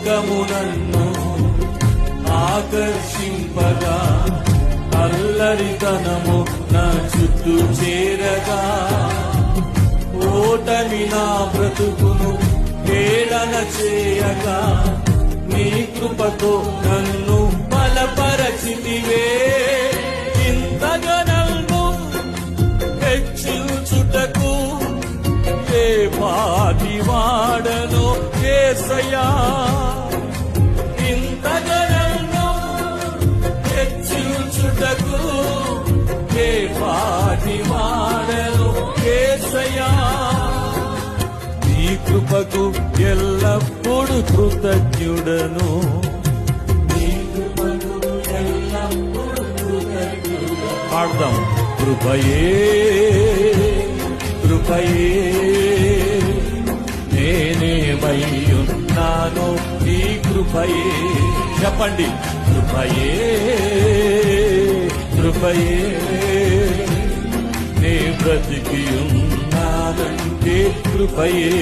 లోకము నన్ను ఆకర్షింపగా, అల్లరితనము నా చుట్టూ చేరగా, ఓటమి నా బ్రతుకును హేళన చేయగా, నీ కృపతో నన్ను బలపరచితివే. ఇంతగా నన్ను హెచ్చించుటకు ఏ పాటి వాడను యేసయ్యా. ఇంతగా నన్ను హెచ్చించుటకు ఏ పాటి వాడను యేసయ్యా. నీ కృపకు ఎల్లప్పుడూ కృతజ్ఞుడను, నీ కృపకు ఎల్లప్పుడూ కృతజ్ఞుడను. పాడదాం. కృపయే కృపయే నేనేమయ్యున్నాను నీ కృపయే. చెప్పండి. కృపయే కృపయే నే బ్రతికి ఉన్నానంటే కృపయే.